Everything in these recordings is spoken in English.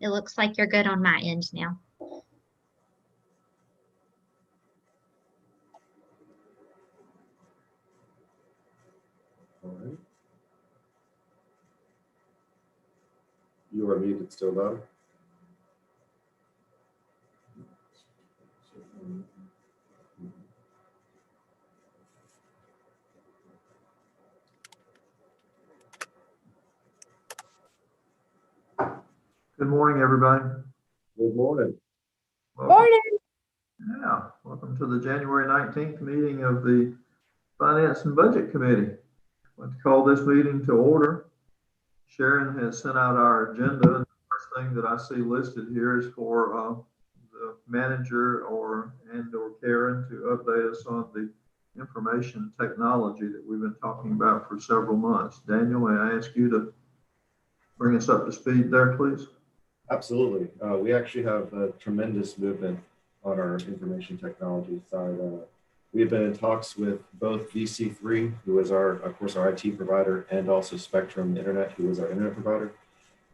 It looks like you're good on my end now. All right. You are muted still, though. Good morning, everybody. Good morning. Morning. Yeah, welcome to the January 19th meeting of the Finance and Budget Committee. I'd like to call this meeting to order. Sharon has sent out our agenda. And the first thing that I see listed here is for the manager or Karen to update us on the information technology that we've been talking about for several months. Daniel, may I ask you to bring us up to speed there, please? Absolutely. We actually have a tremendous movement on our information technology side. We've been in talks with both VC3, who is of course, our IT provider, and also Spectrum Internet, who is our internet provider.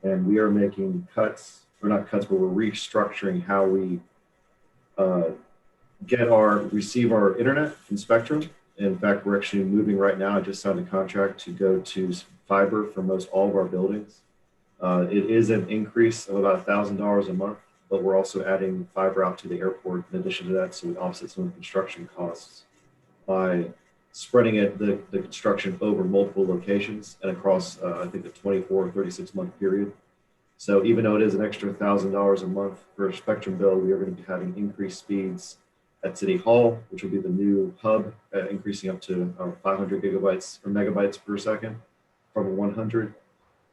And we are making cuts, or not cuts, but we're restructuring how we receive our internet from Spectrum. In fact, we're actually moving right now. I just signed a contract to go to fiber for most all of our buildings. It is an increase of about $1,000 a month, but we're also adding fiber out to the airport in addition to that, so we offset some of the construction costs by spreading the construction over multiple locations and across, I think, a 24 or 36 month period. So even though it is an extra $1,000 a month for a Spectrum bill, we are going to be having increased speeds at City Hall, which will be the new hub, increasing up to 500 gigabytes or megabytes per second from 100.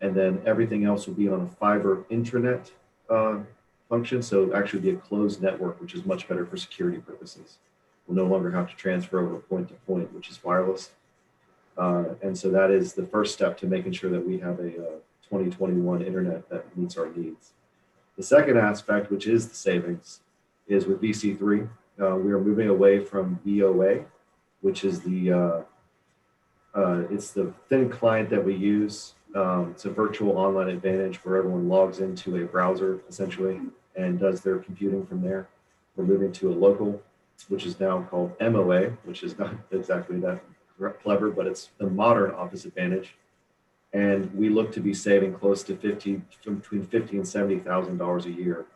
And then everything else will be on a fiber intranet function. So actually be a closed network, which is much better for security purposes. We'll no longer have to transfer over point to point, which is wireless. And so that is the first step to making sure that we have a 2021 internet that meets our needs. The second aspect, which is the savings, is with VC3. We are moving away from VOA, which is it's the thin client that we use. It's a virtual online advantage where everyone logs into a browser essentially and does their computing from there. We're moving to a local, which is now called MOA, which is not exactly that clever, but it's the modern Office Advantage. And we look to be saving close to between $50,000 and $70,000 a year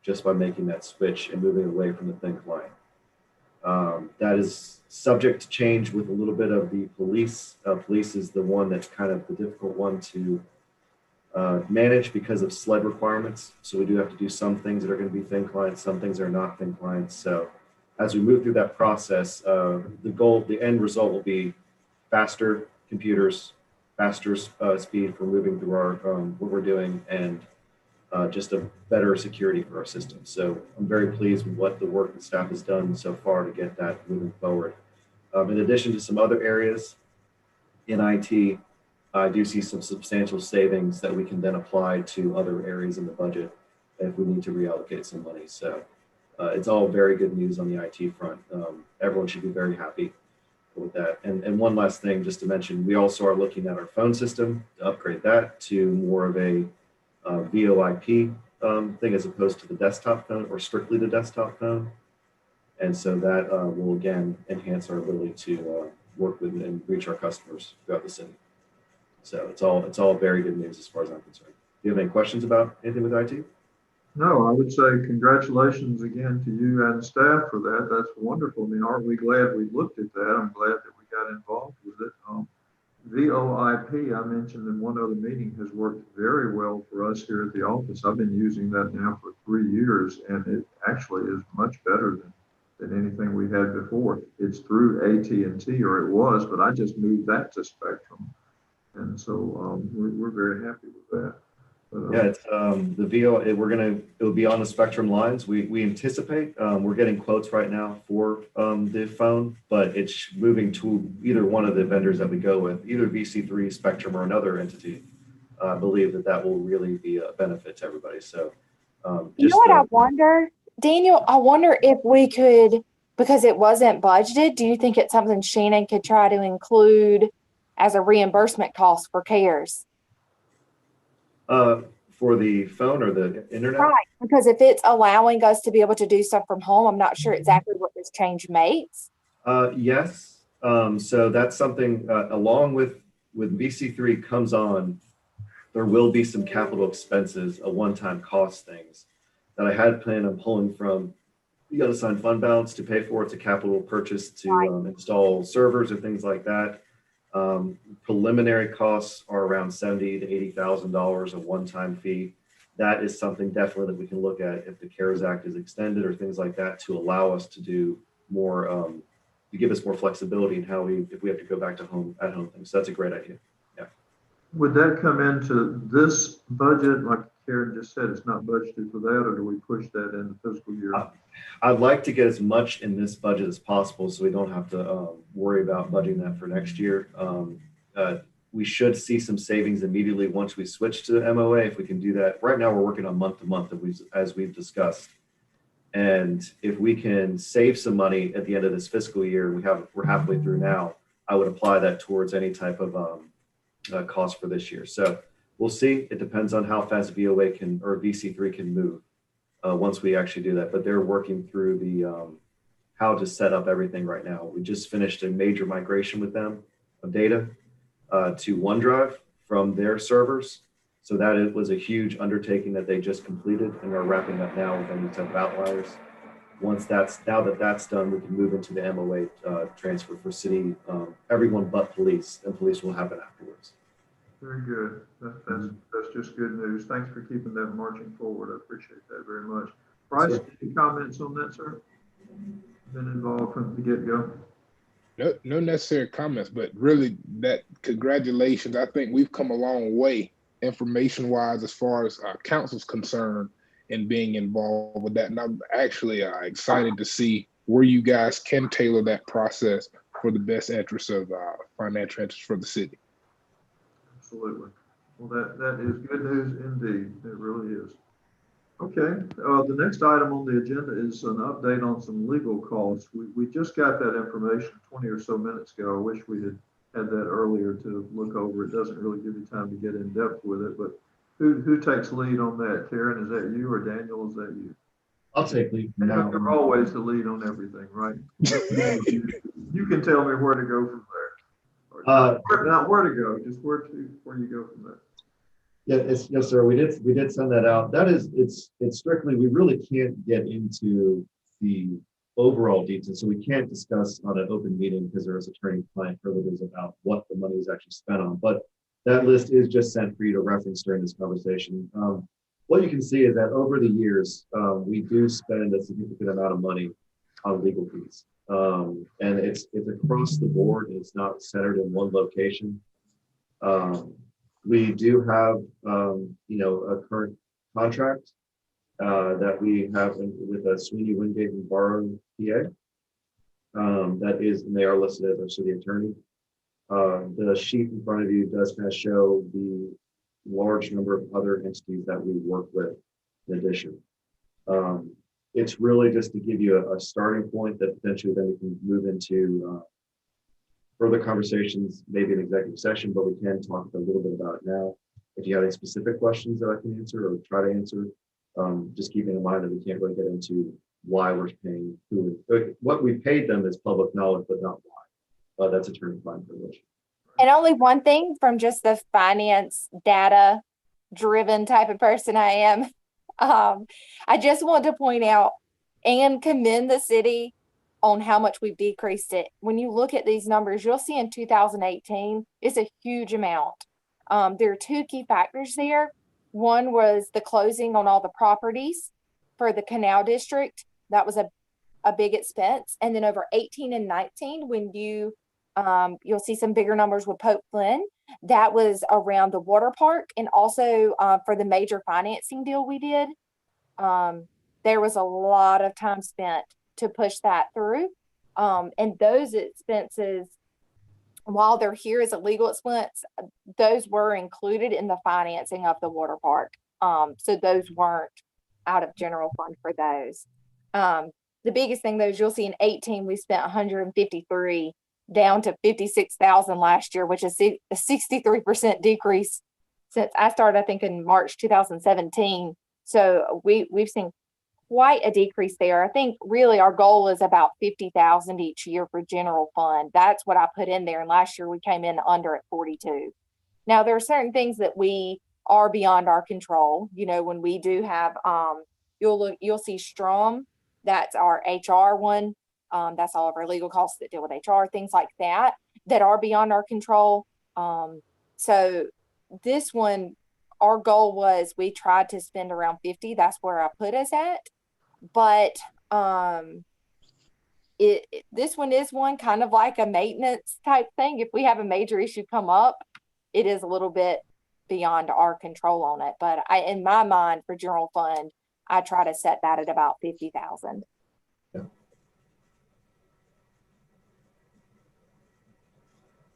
just by making that switch and moving away from the thin client. That is subject to change with a little bit of the police. Police is the one that's kind of the difficult one to manage because of SLED requirements. So we do have to do some things that are going to be thin clients, some things that are not thin clients. So as we move through that process, the end result will be faster computers, faster speed for moving through our what we're doing, and just a better security for our system. So I'm very pleased with what the work the staff has done so far to get that moving forward. In addition to some other areas in IT, I do see some substantial savings that we can then apply to other areas in the budget if we need to reallocate some money. So it's all very good news on the IT front. Everyone should be very happy with that. And one last thing, just to mention, we also are looking at our phone system to upgrade that to more of a VoIP thing as opposed to the desktop phone or strictly the desktop phone. And so that will again enhance our ability to work with and reach our customers throughout the city. So it's all very good news as far as I'm concerned. Do you have any questions about anything with IT? No, I would say congratulations again to you and staff for that. That's wonderful. I mean, aren't we glad we looked at that? I'm glad that we got involved with it. VoIP, I mentioned in one other meeting, has worked very well for us here at the office. I've been using that now for 3 years, and it actually is much better than anything we had before. It's through AT&T, or it was, but I just moved that to Spectrum. And so we're very happy with that. But, yeah, it's the VO. It'll be on the Spectrum lines. We anticipate we're getting quotes right now for the phone, but it's moving to either one of the vendors that we go with, either VC3, Spectrum, or another entity. I believe that will really be a benefit to everybody. So, you know what I wonder, Daniel? I wonder if we could, because it wasn't budgeted. Do you think it's something Shannon could try to include as a reimbursement cost for CARES? For the phone or the internet? Right, because if it's allowing us to be able to do stuff from home, I'm not sure exactly what this change makes. Yes. So that's something, along with VC3 comes on, there will be some capital expenses, a one-time cost things that I had planned on pulling from the unassigned fund balance to pay for. It's a capital purchase to install servers or things like that. Preliminary costs are around $70,000 to $80,000, a one-time fee. That is something definitely that we can look at if the CARES Act is extended or things like that to allow us to do more, to give us more flexibility in how if we have to go back to at home things. So that's a great idea. Yeah. Would that come into this budget? Like Karen just said, it's not budgeted for that, or do we push that in the fiscal year? I'd like to get as much in this budget as possible so we don't have to worry about budgeting that for next year. We should see some savings immediately once we switch to MOA, if we can do that. Right now, we're working on month to month, as we've discussed. And if we can save some money at the end of this fiscal year, we're halfway through now, I would apply that towards any type of cost for this year. So we'll see. It depends on how fast VOA or VC3 can move once we actually do that. But they're working through the how to set up everything right now. We just finished a major migration with them of data to OneDrive from their servers. So that it was a huge undertaking that they just completed and are wrapping up now with any type of outliers. Now that that's done, we can move into the MOA transfer for city, everyone but police, and police will happen afterwards. Very good. That's just good news. Thanks for keeping that marching forward. I appreciate that very much. Bryce, any comments on that, sir? Been involved from the get-go? No necessary comments, but really that congratulations. I think we've come a long way information-wise as far as council's concerned in being involved with that. And I'm actually excited to see where you guys can tailor that process for the best interest of financial interest for the city. Absolutely. Well, that is good news indeed. It really is. Okay. The next item on the agenda is an update on some legal costs. We just got that information 20 or so minutes ago. I wish we had that earlier to look over. It doesn't really give you time to get in depth with it, but who takes lead on that? Karen, is that you, or Daniel, is that you? I'll take lead. You're always the lead on everything, right? You can tell me where to go from there. Not where to go, just where you go from there. Yeah, yes, sir. We did send that out. It's strictly, we really can't get into the overall details. So we can't discuss on an open meeting because there is attorney-client privileges about what the money is actually spent on. But that list is just sent for you to reference during this conversation. What you can see is that over the years, we do spend a significant amount of money on legal fees. And it's across the board. It's not centered in one location. We do have, a current contract that we have with Sweeney Wingate and Barrow, PA. That is, and they are listed as our city attorney. The sheet in front of you does kind of show the large number of other entities that we work with in addition. It's really just to give you a starting point that potentially then we can move into further conversations, maybe an executive session, but we can talk a little bit about it now. If you have any specific questions that I can answer or try to answer, just keeping in mind that we can't really get into why we're paying who. What we paid them is public knowledge, but not why. That's attorney-client privilege. And only one thing from just the finance data driven type of person I am. I just want to point out and commend the city on how much we've decreased it. When you look at these numbers, you'll see in 2018, it's a huge amount. There are two key factors there. One was the closing on all the properties for the Canal District. That was a big expense. And then over 18 and 19, when you'll see some bigger numbers with Pope Flynn, that was around the water park. And also for the major financing deal we did, there was a lot of time spent to push that through. And those expenses, while they're here as a legal expense, those were included in the financing of the water park. So those weren't out of general fund for those. The biggest thing though is you'll see in 18, we spent 153 down to 56,000 last year, which is a 63% decrease since I started, I think in March 2017. So we've seen quite a decrease there. I think really our goal is about 50,000 each year for general fund. That's what I put in there. And last year we came in under at 42. Now there are certain things that we are beyond our control. You know, when we do have, you'll see Strom, that's our HR one. That's all of our legal costs that deal with HR, things like that, that are beyond our control. So this one, our goal was we tried to spend around 50. That's where I put us at. But this one is one kind of like a maintenance type thing. If we have a major issue come up, it is a little bit beyond our control on it. But in my mind, for general fund, I try to set that at about 50,000. Yeah.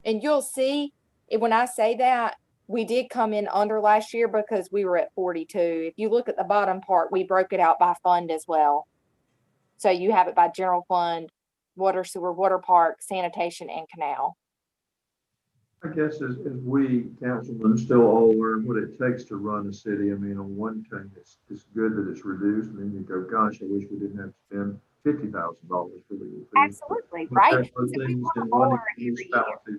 And you'll see when I say that, we did come in under last year because we were at 42. If you look at the bottom part, we broke it out by fund as well. So you have it by general fund, water, sewer, water park, sanitation, and canal. I guess as we councilmen still all learn what it takes to run a city, I mean, on one thing, it's good that it's reduced, and then you go, gosh, I wish we didn't have to spend $50,000 for legal fees. Absolutely, But right? there are So we things want in more running a every year. municipality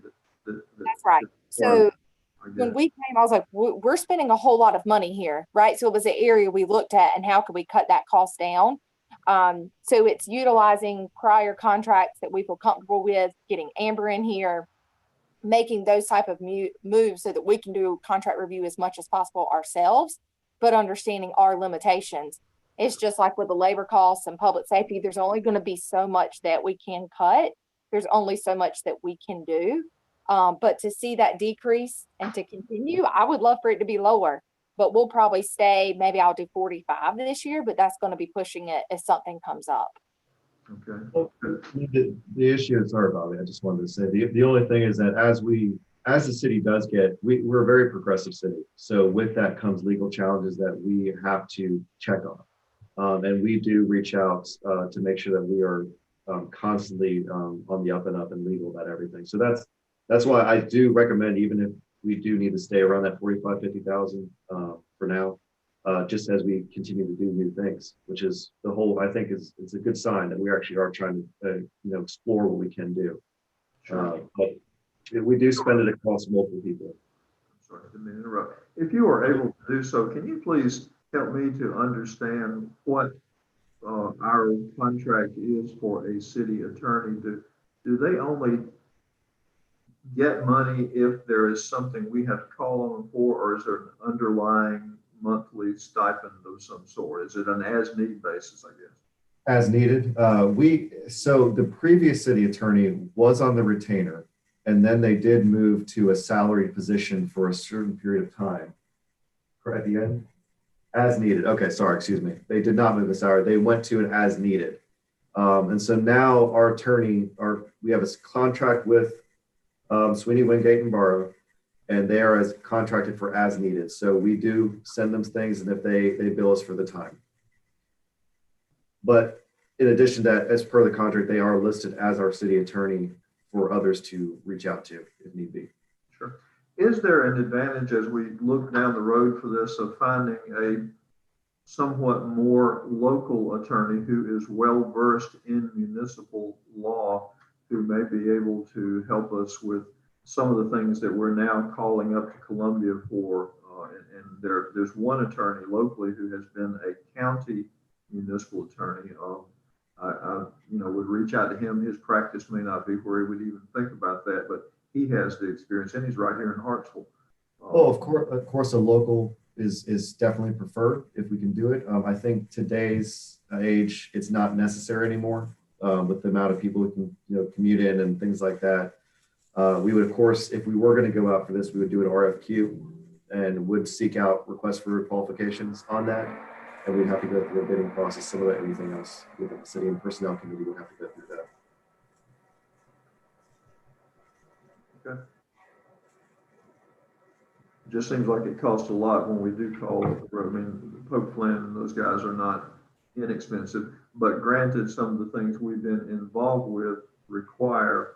that That's right. So I when guess. we came, I was like, we're spending a whole lot of money here, right? So it was an area we looked at and how could we cut that cost down? So it's utilizing prior contracts that we feel comfortable with, getting Amber in here, making those type of moves so that we can do contract review as much as possible ourselves, but understanding our limitations. It's just like with the labor costs and public safety, there's only going to be so much that we can cut. There's only so much that we can do. But to see that decrease and to continue, I would love for it to be lower, but we'll probably stay, maybe I'll do 45 this year, but that's going to be pushing it if something comes up. Okay. Well, the issue, sorry, Bobby, I just wanted to say, the only thing is that as the city does we're a very progressive city. So with that comes legal challenges that we have to check on. And we do reach out to make sure that we are constantly on the up and up and legal about everything. So that's why I do recommend, even if we do need to stay around that 45, 50,000 for now, just as we continue to do new things, which is I think it's a good sign that we actually are trying to, explore what we can do. But we do spend it across multiple people. I'm sorry, I didn't mean to interrupt. If you are able to do so, can you please help me to understand what our contract is for a city attorney? Do they only get money if there is something we have to call on them for, or is there an underlying monthly stipend of some sort? Is it an as-need basis, I guess? As needed. So the previous city attorney was on the retainer, and then they did move to a salary position for a certain period of time. At the end, as needed. Okay, sorry, excuse me. They did not move the salary. They went to an as needed. And so now our attorney, we have a contract with Sweeney, Wingate, and Barrow, and they are as contracted for as needed. So we do send them things, and if they bill us for the time. But in addition to that, as per the contract, they are listed as our city attorney for others to reach out to if need be. Sure. Is there an advantage as we look down the road for this of finding a somewhat more local attorney who is well versed in municipal law, who may be able to help us with some of the things that we're now calling up to Columbia for? And there's one attorney locally who has been a county municipal attorney. I would reach out to him. His practice may not be where he would even think about that, but he has the experience, and he's right here in Hartsville. Of course, a local is definitely preferred if we can do it. I think today's age, it's not necessary anymore with the amount of people who can commute in and things like that. We would, of course, if we were going to go out for this, we would do an RFQ and would seek out requests for qualifications on that. And we'd have to go through a bidding process, similar to anything else within the city, and personnel committee would have to go through that. Okay. It just seems like it costs a lot when we do call. I mean, Pope Flynn and those guys are not inexpensive, but granted, some of the things we've been involved with require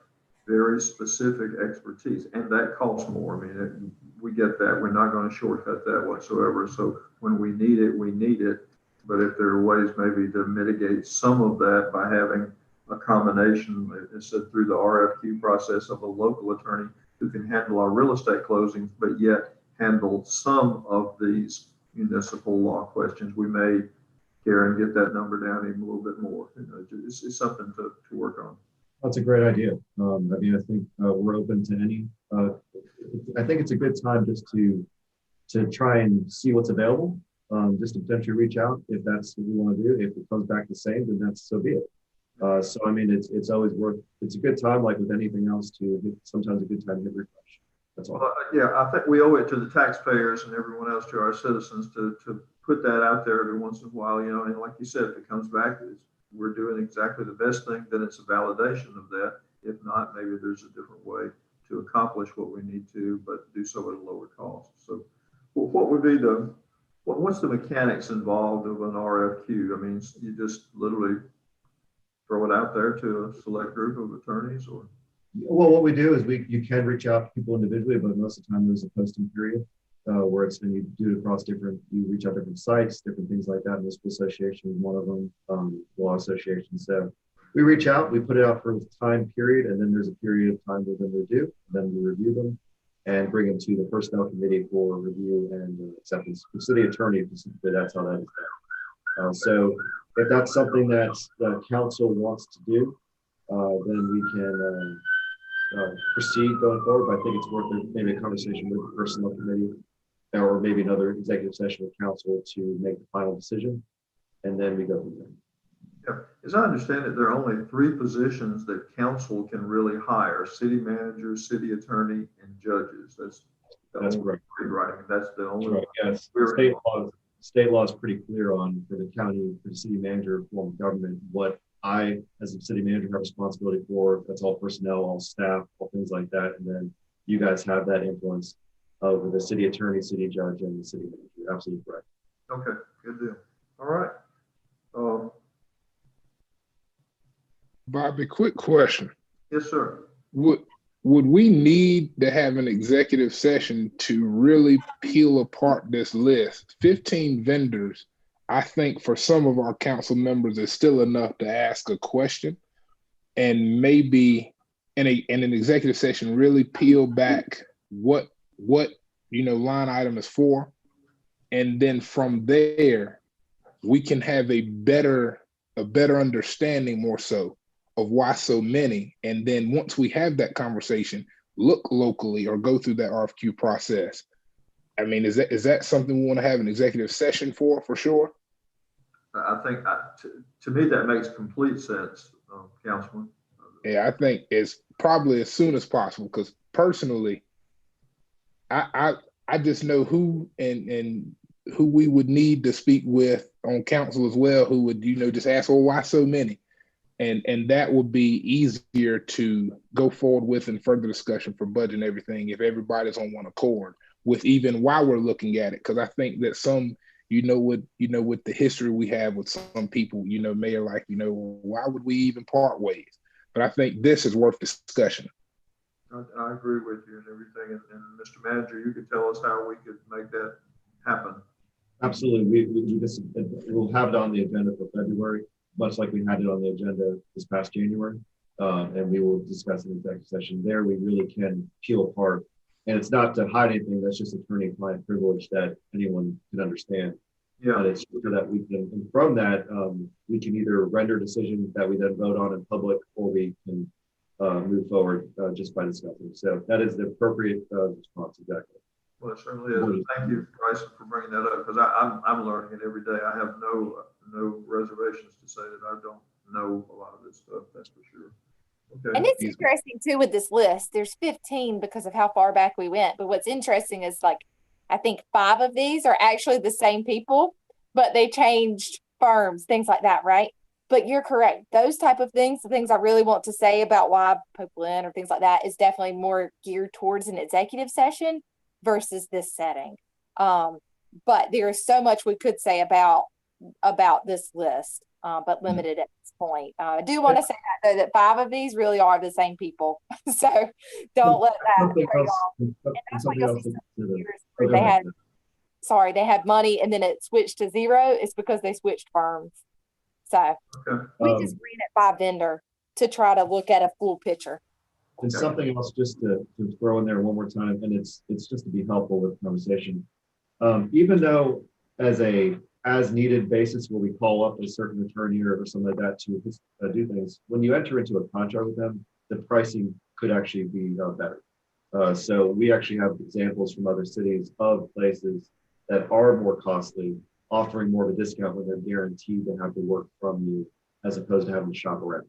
very specific expertise, and that costs more. I mean, we get that. We're not going to shortcut that whatsoever. So when we need it, we need it. But if there are ways maybe to mitigate some of that by having a combination, it's said through the RFQ process of a local attorney who can handle our real estate closings, but yet handle some of these municipal law questions, we may, Karen, get that number down even a little bit more. You know, it's something to work on. That's a great idea. I mean, I think we're open to any. I think it's a good time just to try and see what's available. Just to potentially reach out if that's what we want to do. If it comes back the same, then that's so be it. So I mean, it's always worth. It's a good time, like with anything else, sometimes a good time to hit refresh. That's all. Yeah, I think we owe it to the taxpayers and everyone else, to our citizens, to put that out there every once in a while. You know, and like you said, if it comes back, we're doing exactly the best thing, then it's a validation of that. If not, maybe there's a different way to accomplish what we need to, but do so at a lower cost. So, what would be what's the mechanics involved of an RFQ? I mean, you just literally throw it out there to a select group of attorneys, or? Well, what we do is you can reach out to people individually, but most of the time there's a posting period where and you do it across you reach out different sites, different things like that. Municipal Association is one of them, law association. So we reach out, we put it out for a time period, and then there's a period of time within review. Then we review them and bring them to the personnel committee for review and acceptance. The city attorney, that's how that is done. So if that's something that the council wants to do, then we can proceed going forward. But I think it's worth maybe a conversation with the personnel committee or maybe another executive session with council to make the final decision. And then we go from there. Yeah, as I understand it, there are only 3 positions that council can really hire: city manager, city attorney, and judges. That's correct. Right. That's the only Right. Yes. State law is pretty clear on, for the county, for the city manager form of government, what I, as a city manager, have responsibility for. That's all personnel, all staff, all things like that. And then you guys have that influence over the city attorney, city judge, and the city manager. You're absolutely correct. Okay, good deal. All right. Bobby, quick question. Yes, sir. Would we need to have an executive session to really peel apart this list? 15 vendors, I think for some of our council members is still enough to ask a question, and maybe in an executive session really peel back what line item is for, and then from there we can have a better understanding more so of why so many. And then once we have that conversation, look locally or go through that RFQ process. I mean, is that something we want to have an executive session for sure? I think to me that makes complete sense, Councilman. Yeah, I think it's probably as soon as possible, because personally, I just know who and who we would need to speak with on council as well, who would, just ask, well, why so many? And that would be easier to go forward with in further discussion for budget and everything if everybody's on one accord with even while we're looking at it. Because I think that some, with the history we have with some people, may are like, why would we even part ways? But I think this is worth discussion. I agree with you and everything. And Mr. Manager, you could tell us how we could make that happen. Absolutely. We'll have it on the agenda for February, much like we had it on the agenda this past January. And we will discuss an executive session there. We really can peel apart. And it's not to hide anything. That's just attorney-client privilege that anyone can understand. Yeah. But it's so that we can, and from that, we can either render a decision that we then vote on in public, or we can move forward just by discussing. So that is the appropriate response. Exactly. Well, it certainly is. Thank you, Bryson, for bringing that up, because I'm learning it every day. I have no reservations to say that I don't know a lot of this stuff. That's for sure. Okay. And it's interesting too with this list. There's 15 because of how far back we went. But what's interesting is, like, I think 5 of these are actually the same people, but they changed firms, things like that, right? But you're correct. Those type of things, the things I really want to say about why Pope Lynn or things like that, is definitely more geared towards an executive session versus this setting. But there is so much we could say about this list. but limited at this point. I do want to say that, though, that 5 of these really are the same people. So don't let that Something throw you else, off. And that's why something you'll else see to some consider. years Oh, where go they ahead. they had money and then it switched to 0. It's because they switched firms. So Okay. we just ran it by vendor to try to look at a full picture. And something else just to throw in there one more time, and it's just to be helpful with the conversation. Even though as needed basis where we call up a certain attorney or something like that to do things, when you enter into a contract with them, the pricing could actually be better. So we actually have examples from other cities of places that are more costly, offering more of a discount when they're guaranteed to have the work from you, as opposed to having to shop around.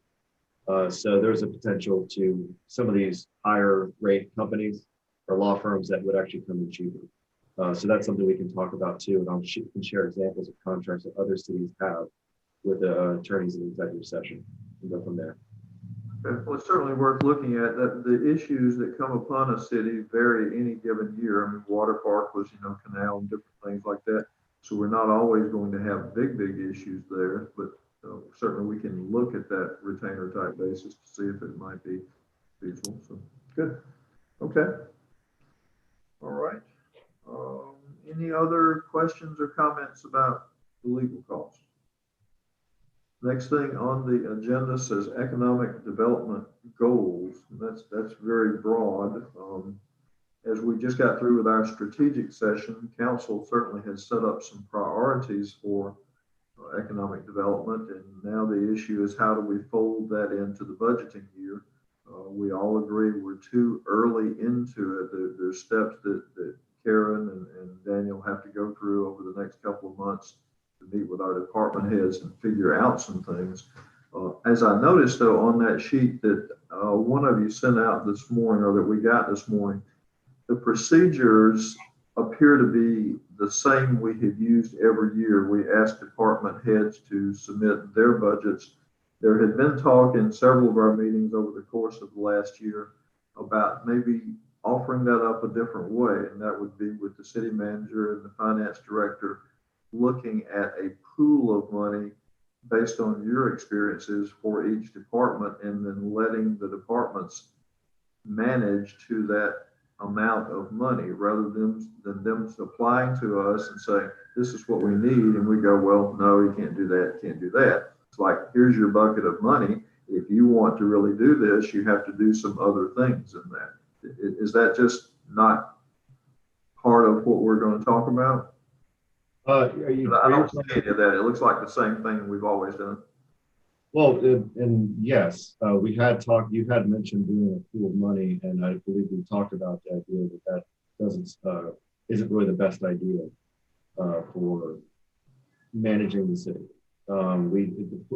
So there's a potential to some of these higher rate companies or law firms that would actually come in cheaper. So that's something we can talk about too, and I can share examples of contracts that other cities have with the attorneys in executive session and go from there. Well, it's certainly worth looking at that. The issues that come upon a city vary any given year. I mean, water park was, canal and different things like that. So we're not always going to have big issues there, but certainly we can look at that retainer type basis to see if it might be feasible. So good. Okay. All right. Any other questions or comments about the legal costs? Next thing on the agenda says economic development goals. That's very broad. As we just got through with our strategic session, council certainly has set up some priorities for economic development, and now the issue is how do we fold that into the budgeting year? We all agree we're too early into it. There's steps that Karen and Daniel have to go through over the next couple of months to meet with our department heads and figure out some things. As I noticed though on that sheet that one of you sent out this morning, or that we got this morning, the procedures appear to be the same we have used every year. We asked department heads to submit their budgets. There had been talk in several of our meetings over the course of the last year about maybe offering that up a different way, and that would be with the city manager and the finance director looking at a pool of money based on your experiences for each department, and then letting the departments manage to that amount of money rather than them applying to us and saying, this is what we need. And we go, well, no, you can't do that, can't do that. It's like, here's your bucket of money. If you want to really do this, you have to do some other things in that. Is that just not part of what we're going to talk about? I don't see any of that. It looks like the same thing we've always done. Well, and yes, we had talked, you had mentioned doing a pool of money, and I believe we talked about the idea that isn't really the best idea for managing the city.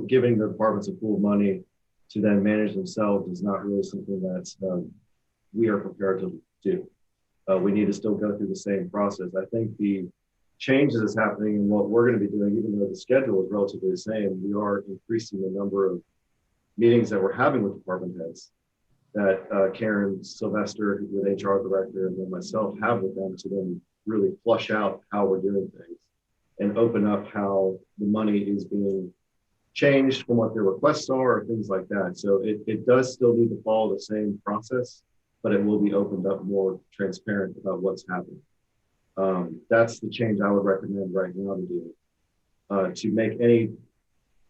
Giving the departments a pool of money to then manage themselves is not really something that we are prepared to do. We need to still go through the same process. I think the changes that's happening and what we're going to be doing, even though the schedule is relatively the same, we are increasing the number of meetings that we're having with department heads that Karen Sylvester, with HR director, and then myself have with them to then really flush out how we're doing things and open up how the money is being changed from what their requests are or things like that. So it does still need to follow the same process, but it will be opened up more transparent about what's happening. That's the change I would recommend right now to do. To make any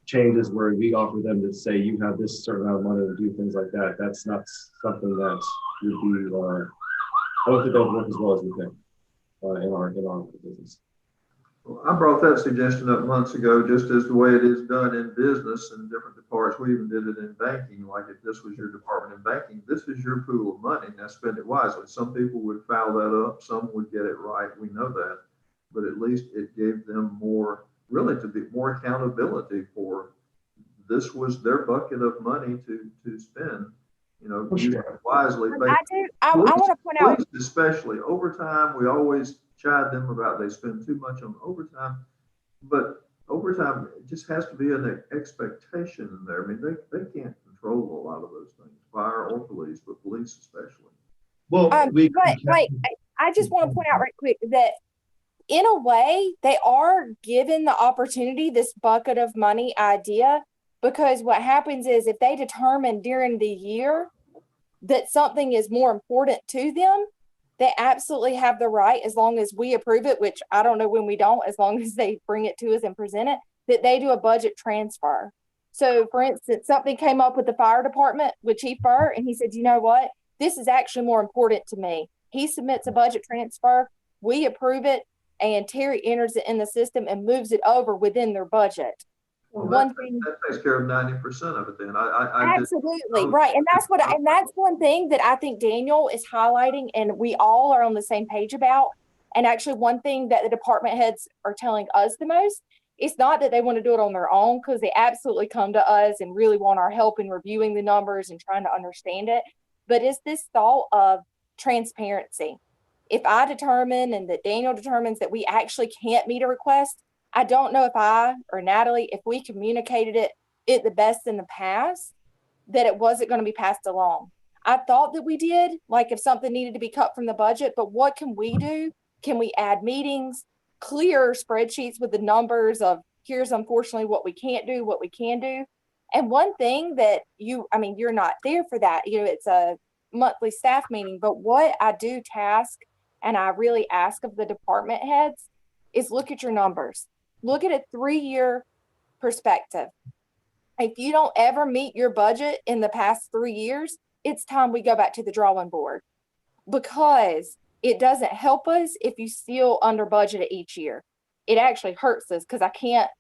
changes where we offer them to say, you have this certain amount of money to do things like that, that's not something that would be, I don't think that would work as well as we think in our business. Well, I brought that suggestion up months ago, just as the way it is done in business and different departments. We even did it in banking. Like, if this was your department in banking, this is your pool of money. Now spend it wisely. Some people would foul that up. Some would get it right. We know that, but at least it gave them more, really, to be more accountability for this was their bucket of money to spend. Use it wisely. I want to point out, especially overtime, we always chide them about they spend too much on overtime, but overtime just has to be an expectation in there. I mean, they can't control a lot of those things, fire or police, but police especially. Well, I just want to point out right quick that in a way, they are given the opportunity, this bucket of money idea, because what happens is if they determine during the year that something is more important to them, they absolutely have the right, as long as we approve it, which I don't know when we don't, as long as they bring it to us and present it, that they do a budget transfer. So for instance, something came up with the fire department with Chief Burr, and he said, you know what? This is actually more important to me. He submits a budget transfer, we approve it, and Terry enters it in the system and moves it over within their budget. Well, One thing that takes care of 90% of it then. I absolutely right, and that's one thing that I think Daniel is highlighting, and we all are on the same page about. And actually, one thing that the department heads are telling us the most, it's not that they want to do it on their own, because they absolutely come to us and really want our help in reviewing the numbers and trying to understand it, but it's this thought of transparency. If I determine and that Daniel determines that we actually can't meet a request, I don't know if I or Natalie, if we communicated it the best in the past, that it wasn't going to be passed along. I thought that we did, like if something needed to be cut from the budget, but what can we do? Can we add meetings, clear spreadsheets with the numbers of here's unfortunately what we can't do, what we can do? And one thing that you're not there for that, it's a monthly staff meeting, but what I do task and I really ask of the department heads is look at your numbers. Look at a 3-year perspective. If you don't ever meet your budget in the past 3 years, it's time we go back to the drawing board, because it doesn't help us if you still under budget each year. It actually hurts us because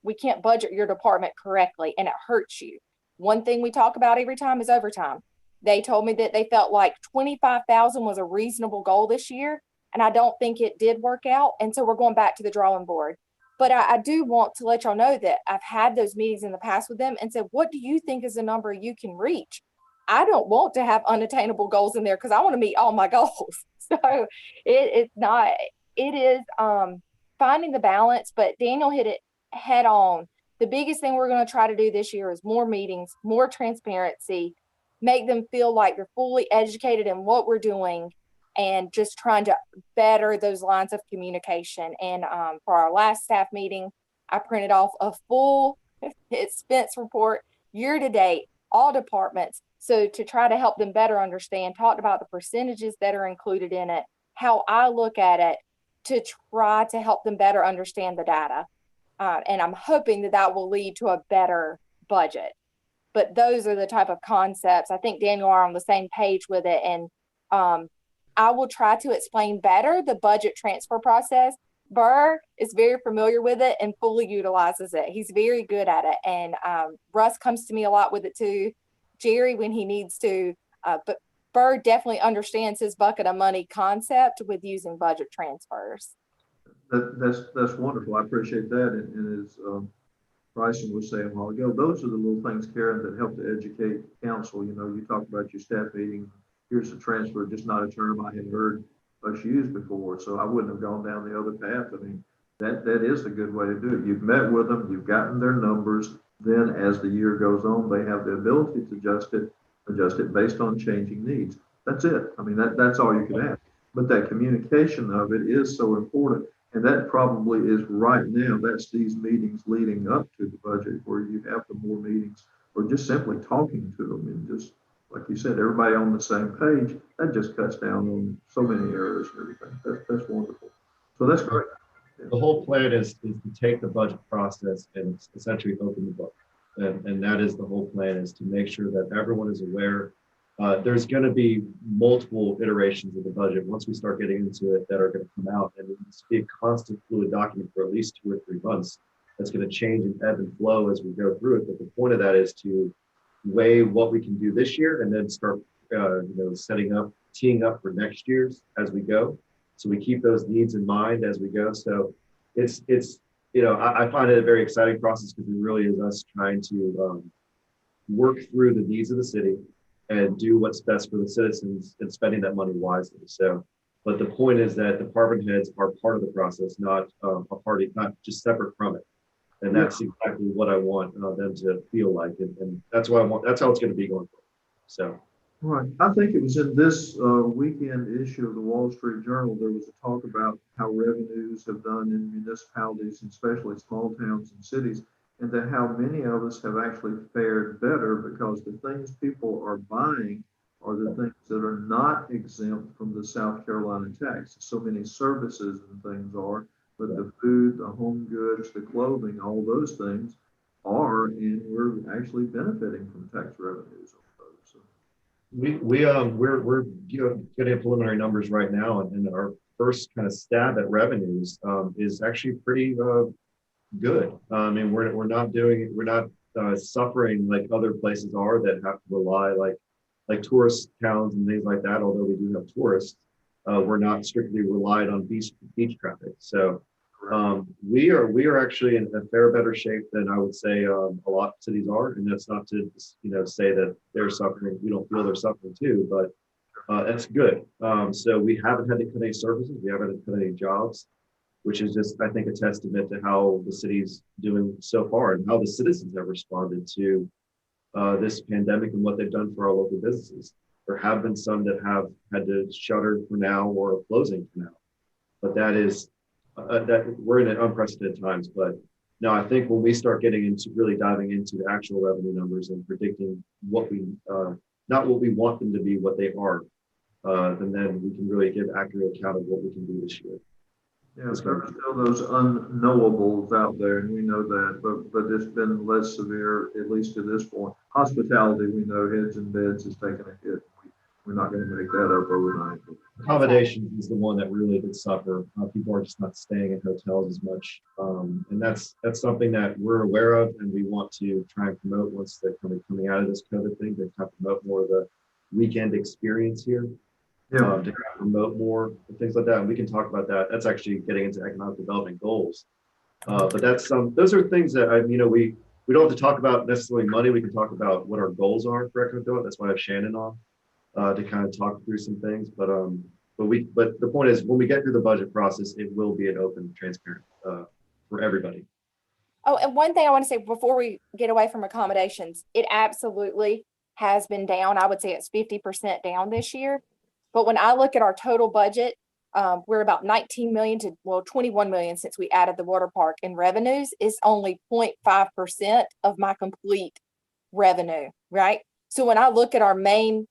we can't budget your department correctly, and it hurts you. One thing we talk about every time is overtime. They told me that they felt like 25,000 was a reasonable goal this year, and I don't think it did work out. And so we're going back to the drawing board. But I do want to let y'all know that I've had those meetings in the past with them and said, what do you think is a number you can reach? I don't want to have unattainable goals in there because I want to meet all my goals. So it is finding the balance, but Daniel hit it head on. The biggest thing we're going to try to do this year is more meetings, more transparency, make them feel like they're fully educated in what we're doing, and just trying to better those lines of communication. And for our last staff meeting, I printed off a full expense report year to date, all departments. So to try to help them better understand, talked about the percentages that are included in it, how I look at it, to try to help them better understand the data. And I'm hoping that will lead to a better budget. But those are the type of concepts. I think Daniel are on the same page with it. And I will try to explain better the budget transfer process. Burr is very familiar with it and fully utilizes it. He's very good at it. And Russ comes to me a lot with it too. Jerry when he needs to. But Burr definitely understands his bucket of money concept with using budget transfers. That's wonderful. I appreciate that. And as Bryson was saying a while ago, those are the little things, Karen, that help to educate council. You talk about your staff meeting. Here's the transfer, just not a term I had heard us use before. So I wouldn't have gone down the other path. I mean, that is a good way to do it. You've met with them, you've gotten their numbers. Then as the year goes on, they have the ability to adjust it based on changing needs. That's it. I mean, that's all you can ask. But that communication of it is so important. And that probably is right now, that's these meetings leading up to the budget where you have the more meetings or just simply talking to them and just, like you said, everybody on the same page. That just cuts down on so many errors and everything. That's wonderful. So that's great. Yeah. The whole plan is to take the budget process and essentially open the book. And that is the whole plan, is to make sure that everyone is aware. There's going to be multiple iterations of the budget once we start getting into it that are going to come out, and it needs to be a constant fluid document for at least 2 or 3 months. That's going to change and ebb and flow as we go through it. But the point of that is to weigh what we can do this year and then start teeing up for next year's as we go. So we keep those needs in mind as we go. So it's I find it a very exciting process because it really is us trying to work through the needs of the city and do what's best for the citizens and spending that money wisely. So, but the point is that department heads are part of the process, not a party, not just separate from it. And that's exactly what I want them to feel like. And that's what I want. That's how it's going to be going forward. So Right. I think it was in this weekend issue of the Wall Street Journal, there was a talk about how revenues have done in municipalities, and especially small towns and cities, and that how many of us have actually fared better because the things people are buying are the things that are not exempt from the South Carolina tax. So many services and things are, but the food, the home goods, the clothing, all those things are, and we're actually benefiting from tax revenues on those. So, We're getting preliminary numbers right now, and our first kind of stab at revenues is actually pretty good. I mean, we're not suffering like other places are that have to rely like tourist towns and things like that. Although we do have tourists, we're not strictly relied on beach traffic. So we are actually in a fair better shape than I would say a lot of cities are, and that's not to say that they're suffering. We don't feel they're suffering too, but that's good. So we haven't had to cut any services. We haven't had to cut any jobs, which is just, I think, a testament to how the city's doing so far and how the citizens have responded to this pandemic and what they've done for our local businesses. There have been some that have had to shutter for now or are closing for now, but that we're in unprecedented times. But no, I think when we start getting into really diving into the actual revenue numbers and predicting what we, not what we want them to be, what they are, then we can really give accurate account of what we can do this year. yeah, there are still those unknowables out there, and we know that, but it's been less severe, at least to this point. Hospitality, we know heads and beds has taken a hit. We're not going to make that up overnight. Accommodations is the one that really did suffer. People are just not staying in hotels as much, and that's something that we're aware of, and we want to try and promote once they're coming out of this COVID thing. To kind of promote more of the weekend experience here, Yeah, to kind of promote more and things like that. And we can talk about that. That's actually getting into economic development goals. But those are things that we don't have to talk about necessarily money. We can talk about what our goals are for economic development. That's why I have Shannon on. To kind of talk through some things, but the point is, when we get through the budget process, it will be an open, transparent for everybody. Oh, and one thing I want to say before we get away from accommodations, it absolutely has been down. I would say it's 50% down this year. But when I look at our total budget, we're about 19 million to 21 million since we added the water park, and revenues is only 0.5% of my complete revenue, right? So when I look at our main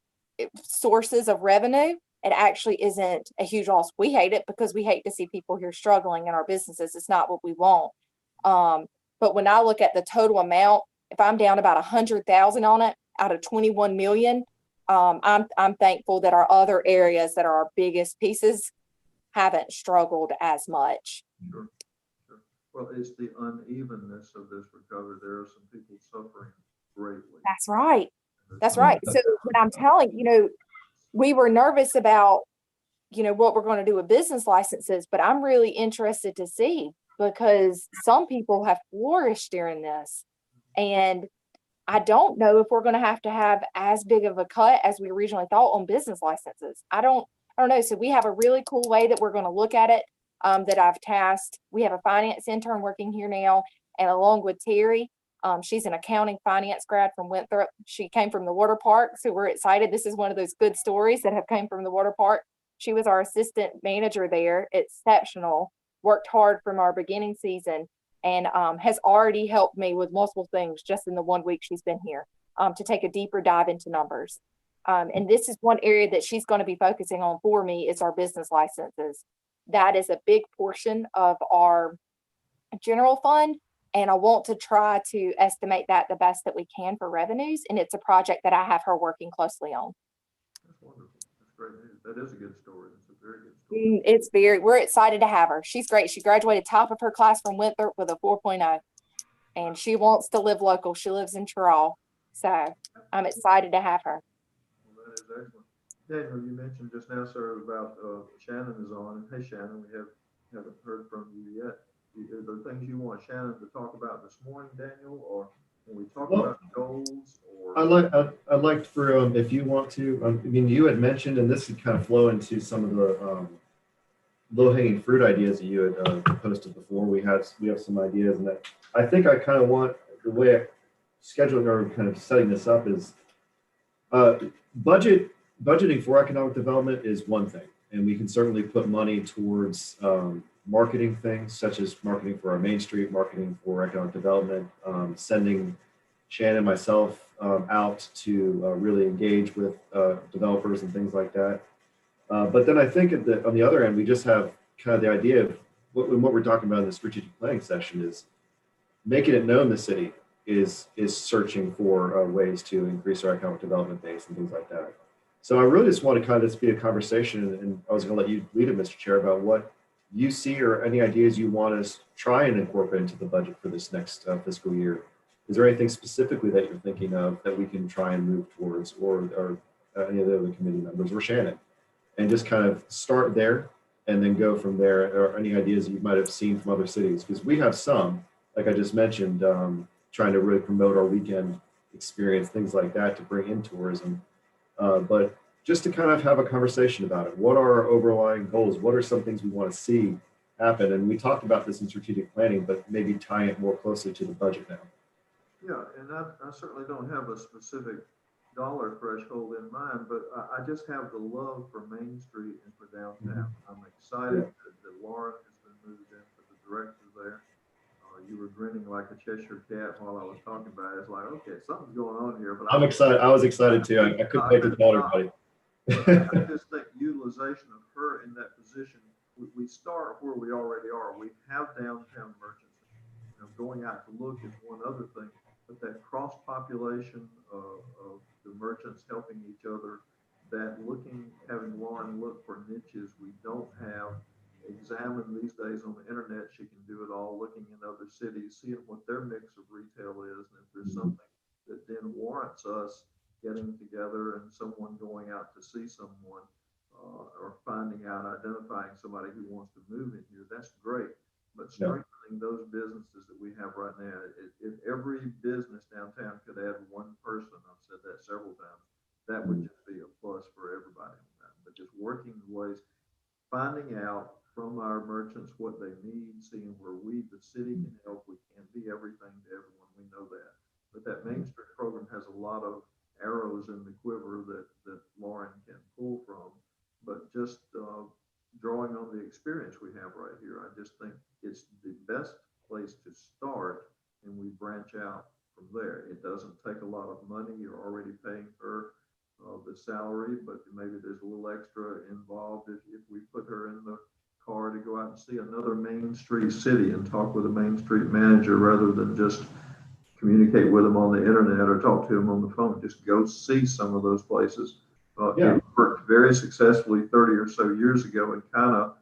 sources of revenue, it actually isn't a huge loss. We hate it because we hate to see people here struggling in our businesses. It's not what we want. But when I look at the total amount, if I'm down about 100,000 on it out of 21 million, I'm thankful that our other areas that are our biggest pieces haven't struggled as much. sure. Well, it's the unevenness of this recovery. There are some people suffering greatly. That's right. That's right. So when I'm telling, we were nervous about, what we're going to do with business licenses, but I'm really interested to see because some people have flourished during this. And I don't know if we're going to have as big of a cut as we originally thought on business licenses. I don't know. So we have a really cool way that we're going to look at it that I've tasked. We have a finance intern working here now, and along with Terry, she's an accounting finance grad from Winthrop. She came from the water park. So we're excited. This is one of those good stories that have come from the water park. She was our assistant manager there. Exceptional, worked hard from our beginning season, and has already helped me with multiple things just in the 1 week she's been here to take a deeper dive into numbers. And this is one area that she's going to be focusing on for me is our business licenses. That is a big portion of our general fund. And I want to try to estimate that the best that we can for revenues. And it's a project that I have her working closely on. That's wonderful. That's great news. That is a good story. It's a very good story. We're excited to have her. She's great. She graduated top of her class from Winthrop with a 4.0, and she wants to live local. She lives in Terrell. So I'm excited to have her. Well, that is excellent. Daniel, you mentioned just now, sir, about Shannon is on. And hey, Shannon, we haven't heard from you yet. Are there things you want Shannon to talk about this morning, Daniel, or when we talk about goals? Or I'd like for if you want to. I mean, you had mentioned, and this would kind of flow into some of the low-hanging fruit ideas that you had posted before. We have some ideas, and that I think I kind of want the way scheduling or kind of setting this up is Budgeting for economic development is one thing, and we can certainly put money towards marketing things such as marketing for our Main Street, marketing for economic development, sending Shannon and myself out to really engage with developers and things like that. But then I think on the other end, we just have kind of the idea of what we're talking about in the strategic planning session is making it known the city is searching for ways to increase our economic development base and things like that. So I really just want to kind of just be a conversation, and I was going to let you lead it, Mr. Chair, about what you see or any ideas you want us to try and incorporate into the budget for this next fiscal year. Is there anything specifically that you're thinking of that we can try and move towards, or any of the other committee members or Shannon, and just kind of start there and then go from there, or any ideas you might have seen from other cities? Because we have some, like I just mentioned, trying to really promote our weekend experience, things like that to bring in tourism. But just to kind of have a conversation about it. What are our overlying goals? What are some things we want to see happen? And we talked about this in strategic planning, but maybe tying it more closely to the budget now. Yeah, and I certainly don't have a specific dollar threshold in mind, but I just have the love for Main Street and for downtown. I'm excited that Lauren has been moved into the director there. You were grinning like a Cheshire cat while I was talking about it. It's like, okay, something's going on here. But I'm excited. I was excited too. I couldn't wait to tell everybody. I just think utilization of her in that position, we start where we already are. We have downtown merchants. Going out to look is one other thing, but that cross population of the merchants helping each other, that having Lauren look for niches we don't have, examine these days on the internet, she can do it all, looking in other cities, seeing what their mix of retail is, and if there's something that then warrants us getting together and someone going out to see someone or finding out, identifying somebody who wants to move in here, that's great. But strengthening those businesses that we have right now, if every business downtown could add one person, I've said that several times, that would just be a plus for everybody on that. But just working ways, finding out from our merchants what they need, seeing where we, the city, can help. We can't be everything to everyone. We know that. But that Main Street program has a lot of arrows in the quiver that Lauren can pull from. But just drawing on the experience we have right here, I just think it's the best place to start, and we branch out from there. It doesn't take a lot of money. You're already paying her the salary, but maybe there's a little extra involved if we put her in the car to go out and see another Main Street city and talk with a Main Street manager rather than just communicate with them on the internet or talk to them on the phone. Just go see some of those places. It worked very successfully 30 or so years ago and kind of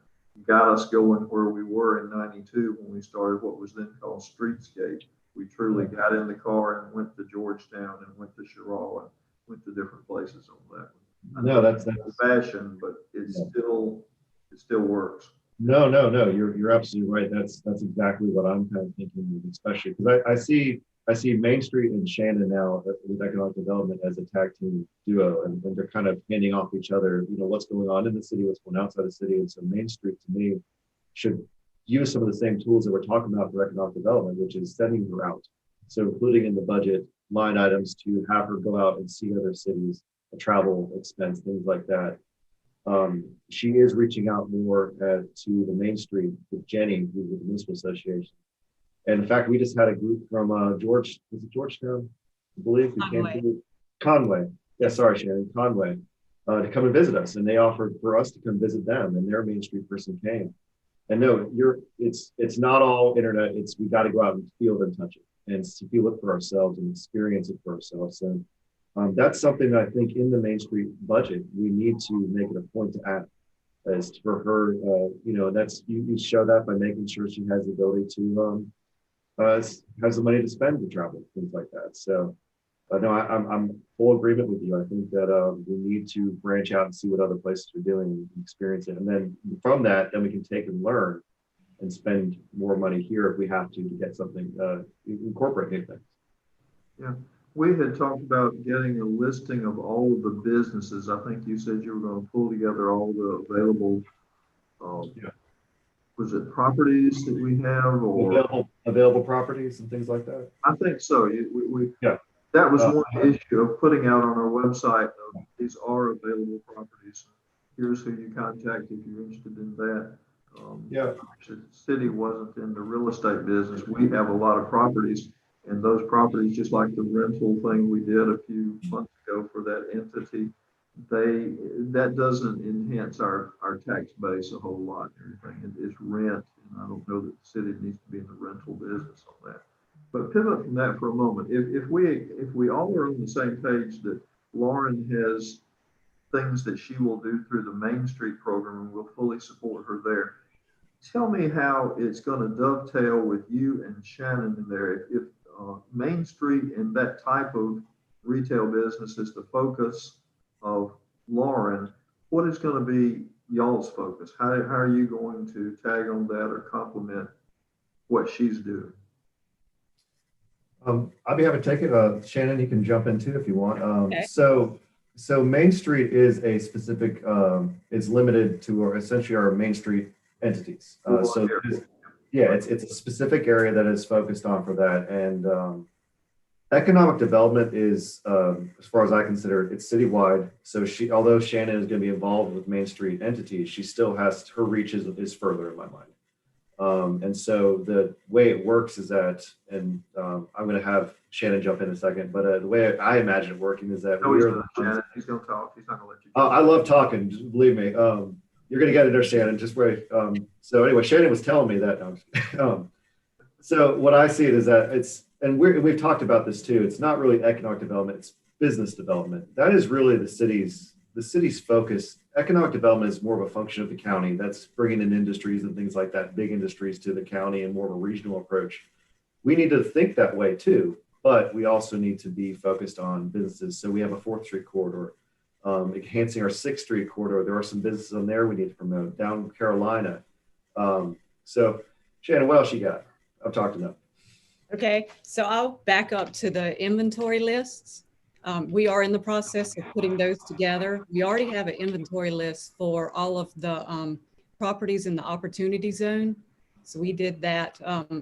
got us going where we were in 92 when we started what was then called Streetscape. We truly got in the car and went to Georgetown and went to Cheraw and went to different places on that. No, that's fashion, but it still works. No. You're absolutely right. That's exactly what I'm kind of thinking, especially because I see Main Street and Shannon now with economic development as a tag team duo, and they're kind of handing off each other, what's going on in the city, what's going outside the city. And so Main Street to me should use some of the same tools that we're talking about for economic development, which is sending her out. So including in the budget line items to have her go out and see other cities, a travel expense, things like that. She is reaching out more to the Main Street with Jenny, who's with the Municipal Association. And in fact, we just had a group from Georgetown, I believe, who came to Conway. Yeah, sorry, Shannon, Conway, to come and visit us. And they offered for us to come visit them, and their Main Street person came. And no, it's not all internet. We got to go out and feel it and touch it and feel it for ourselves and experience it for ourselves. And that's something that I think in the Main Street budget, we need to make it a point to add as for her, that's, you show that by making sure she has the ability to, has the money to spend to travel, things like that. So no, I'm full agreement with you. I think that we need to branch out and see what other places are doing and experience it. And then from that, then we can take and learn and spend more money here if we have to get something, incorporate new things. Yeah. We had talked about getting a listing of all of the businesses. I think you said you were going to pull together all the available, was it properties that we have or available properties and things like that? I think so. That was Uh, one issue of putting out on our website, these are available properties. Here's who you contact if you're interested in that. Yeah. The city wasn't in the real estate business. We have a lot of properties, and those properties, just like the rental thing we did a few months ago for that entity, that doesn't enhance our tax base a whole lot and everything. It's rent, and I don't know that the city needs to be in the rental business on that. But pivot from that for a moment. If we all are on the same page that Lauren has things that she will do through the Main Street program, and we'll fully support her there. Tell me how it's going to dovetail with you and Shannon in there. If Main Street and that type of retail business is the focus of Lauren, what is going to be y'all's focus? How are you going to tag on that or complement what she's doing? I'd be happy to take it. Shannon, you can jump in too if you want. Okay. So Main Street is a specific, it's limited to essentially our Main Street entities. It's a specific area that is focused on for that. And economic development is, as far as I consider it, it's citywide. So although Shannon is going to be involved with Main Street entities, she still has, her reach is further in my mind. And so the way it works is that, and I'm going to have Shannon jump in a second, but the way I imagine it working is that Shannon, he's going to talk. He's not going to let you. I love talking. Just believe me. You're going to get it there, Shannon. Just wait. So anyway, Shannon was telling me that. So what I see it is that we've talked about this too. It's not really economic development. It's business development. That is really the city's focus. Economic development is more of a function of the county. That's bringing in industries and things like that, big industries to the county and more of a regional approach. We need to think that way too, but we also need to be focused on businesses. So we have a 4th Street corridor, enhancing our 6th Street corridor. There are some businesses on there we need to promote. Down Carolina. So Shannon, what else you got? I've talked enough. Okay, so I'll back up to the inventory lists. We are in the process of putting those together. We already have an inventory list for all of the properties in the opportunity zone. So we did that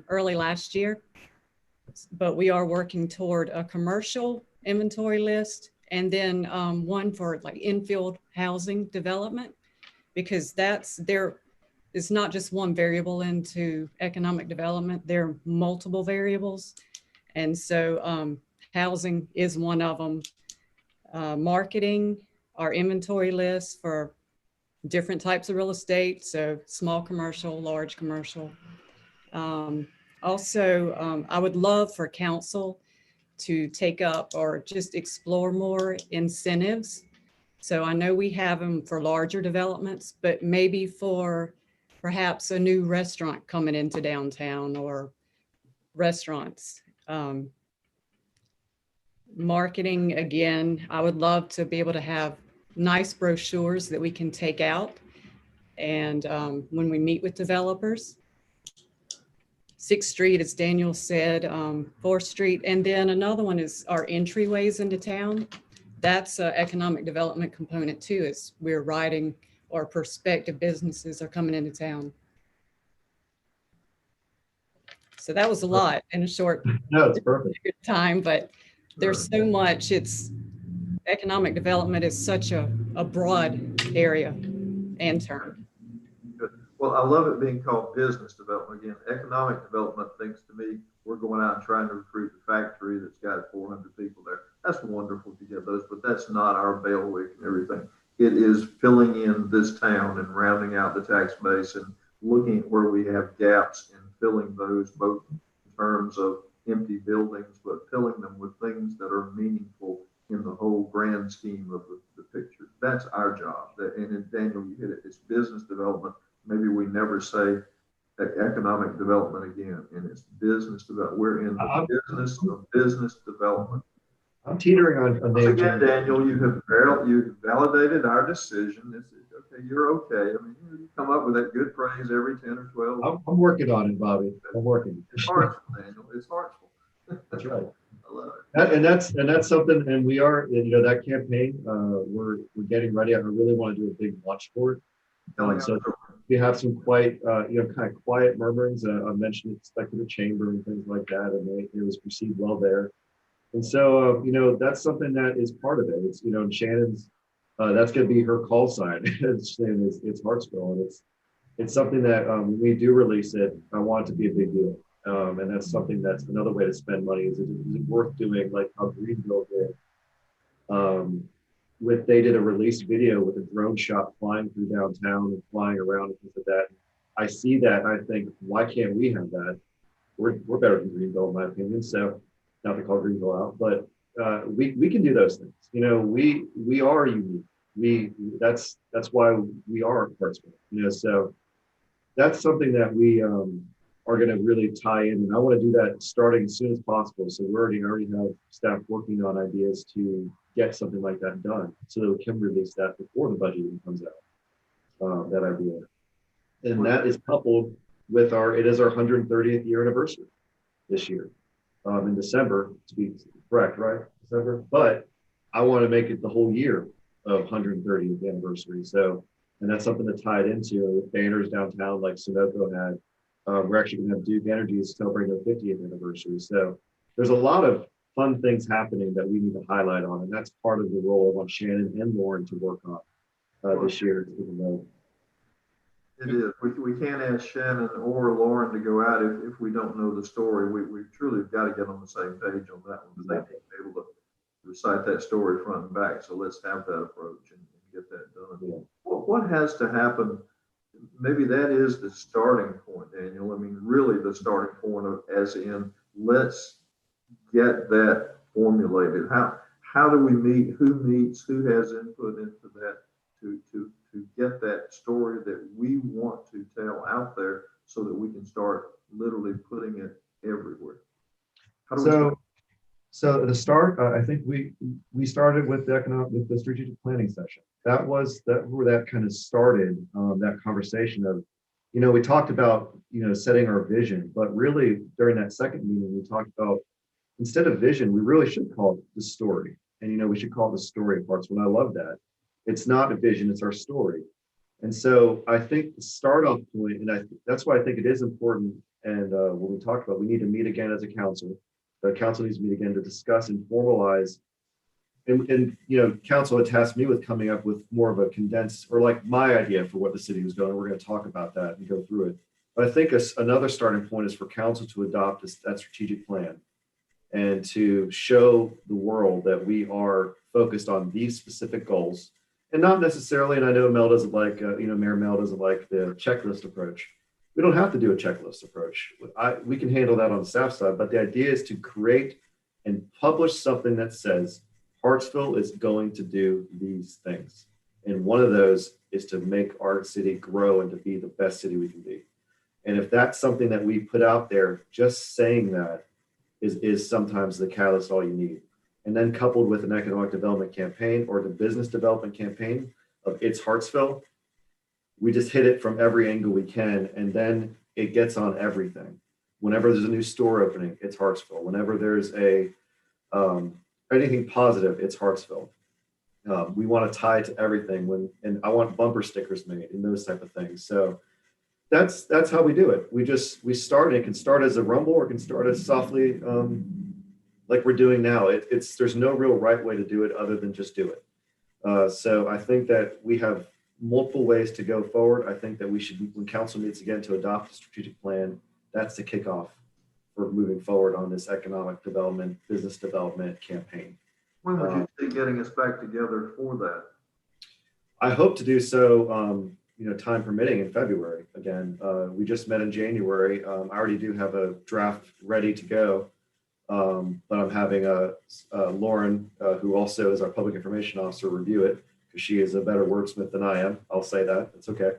early last year, but we are working toward a commercial inventory list and then one for like infield housing development, because there is not just one variable into economic development. There are multiple variables. And so housing is one of them. Marketing, our inventory list for different types of real estate. So small commercial, large commercial. Also, I would love for council to take up or just explore more incentives. So I know we have them for larger developments, but maybe for perhaps a new restaurant coming into downtown or restaurants. Marketing, again, I would love to be able to have nice brochures that we can take out. And when we meet with developers, 6th Street, as Daniel said, 4th Street. And then another one is our entryways into town. That's an economic development component too, as we're writing or prospective businesses are coming into town. So that was a lot in a short No, it's perfect. time, but there's so much. Economic development is such a broad area and term. Good. Well, I love it being called business development. Again, economic development thinks to me, we're going out and trying to recruit the factory that's got 400 people there. That's wonderful to get those, but that's not our bailiwick and everything. It is filling in this town and rounding out the tax base and looking at where we have gaps and filling those, both in terms of empty buildings, but filling them with things that are meaningful in the whole grand scheme of the picture. That's our job. And Daniel, you hit it. It's business development. Maybe we never say economic development again, and it's business development. We're in the business of business development. I'm teetering on name Again, change. Daniel, you validated our decision. Okay, you're okay. I mean, you come up with that good phrase every 10 or 12. I'm working on it, Bobby. I'm working. It's heartful, Daniel. It's heartful. That's right. I love it. And that's something, and we are, that campaign, we're getting ready. I really want to do a big launch for it. So we have some quite, kind of quiet murmurings. I mentioned it, Speculative Chamber and things like that, and it was received well there. And so, that's something that is part of it. It's, and Shannon's, that's going to be her call sign. It's Hartsville. And it's something that when we do release it, I want it to be a big deal. And that's something that's another way to spend money. Is it worth doing like how Greenville did? They did a release video with a drone shot flying through downtown and flying around and things like that. I see that and I think, why can't we have that? We're better than Greenville, in my opinion. So, not to call Greenville out, but we can do those things. We are unique. That's why we are Hartsville. So that's something that we are going to really tie in, and I want to do that starting as soon as possible. So I already have staff working on ideas to get something like that done, so that we can release that before the budget even comes out. That idea, and that is coupled with it is our 130th year anniversary this year, in December, to be correct, right? December, but I want to make it the whole year of 130th anniversary. So, and that's something to tie it into with banners downtown like Sunoco had. We're actually going to have Duke Energy celebrate their 50th anniversary. So there's a lot of fun things happening that we need to highlight on, and that's part of the role I want Shannon and Lauren to work on this year. It is. We can't ask Shannon or Lauren to go out if we don't know the story. We truly got to get on the same page on that one, because they need to be able to recite that story front and back. So let's have that approach and get that done. Yeah. What has to happen? Maybe that is the starting point, Daniel. I mean, really the starting point of, as in, let's get that formulated. How do we meet? Who meets? Who has input into that to get that story that we want to tell out there, so that we can start literally putting it everywhere? How do we start? So the start, I think we started with the strategic planning session. That was where that kind of started, that conversation of, we talked about, setting our vision, but really during that second meeting, we talked about, instead of vision, we really should call it the story. And, we should call it the story of Hartsville. And I love that. It's not a vision, it's our story. And so I think the start off point, and that's why I think it is important. And when we talked about, we need to meet again as a council. The council needs to meet again to discuss and formalize. And council had tasked me with coming up with more of a condensed, or like my idea for what the city was going. We're going to talk about that and go through it. But I think another starting point is for council to adopt that strategic plan and to show the world that we are focused on these specific goals, and not necessarily. And I know Mel doesn't like, Mayor Mel doesn't like the checklist approach. We don't have to do a checklist approach. We can handle that on the staff side, but the idea is to create and publish something that says Hartsville is going to do these things. And one of those is to make our city grow and to be the best city we can be. And if that's something that we put out there, just saying that is sometimes the catalyst all you need. And then coupled with an economic development campaign or the business development campaign of It's Hartsville, we just hit it from every angle we can, and then it gets on everything. Whenever there's a new store opening, it's Hartsville. Whenever there's anything positive, it's Hartsville. We want to tie it to everything. And I want bumper stickers made and those type of things. So that's how we do it. We start. It can start as a rumble, or it can start as softly, like we're doing now. There's no real right way to do it other than just do it. So I think that we have multiple ways to go forward. I think that we should, when council meets again to adopt a strategic plan, that's the kickoff for moving forward on this economic development, business development campaign. When would you see getting us back together for that? I hope to do so, time permitting, in February. Again, we just met in January. I already do have a draft ready to go, but I'm having Lauren, who also is our public information officer, review it, because she is a better wordsmith than I am. I'll say that. It's okay.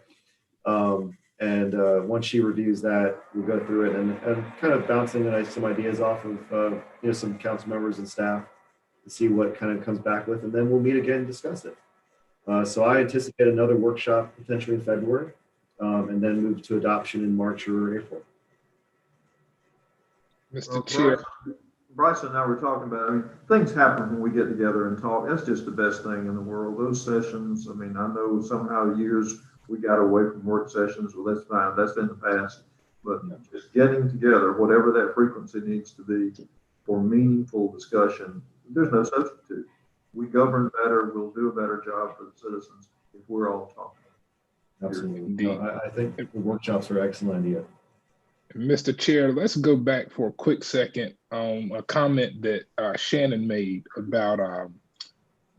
And once she reviews that, we go through it and kind of bouncing some ideas off of some council members and staff to see what kind of comes back with, and then we'll meet again and discuss it. So I anticipate another workshop potentially in February, and then move to adoption in March or April. Mr. Chair. Bryce and I were talking about, things happen when we get together and talk. That's just the best thing in the world. Those sessions, I know somehow years we got away from work sessions. Well, that's fine. That's in the past. But just getting together, whatever that frequency needs to be, for meaningful discussion. There's no substitute. We govern better, we'll do a better job for the citizens if we're all talking. Absolutely. Indeed. No, I think the workshops are an excellent idea. Mr. Chair, let's go back for a quick second on a comment that Shannon made about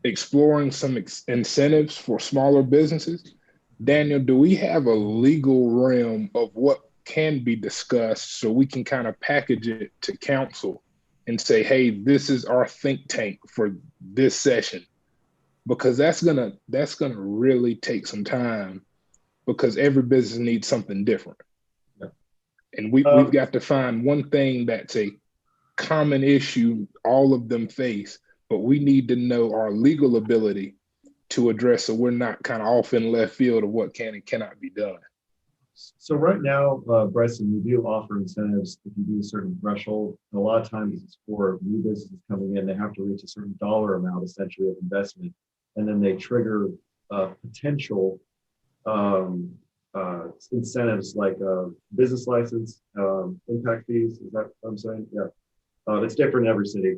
exploring some incentives for smaller businesses. Daniel, do we have a legal realm of what can be discussed so we can kind of package it to council and say, hey, this is our think tank for this session? Because that's gonna really take some time, because every business needs something different. Yeah. And we've got to find one thing that's a common issue all of them face, but we need to know our legal ability to address, so we're not kind of off in left field of what can and cannot be done. So right now, Bryson, we do offer incentives if you do a certain threshold. And a lot of times it's for new businesses coming in, they have to reach a certain dollar amount essentially of investment. And then they trigger potential incentives like business license, impact fees. Is that what I'm saying? Yeah. It's different in every city.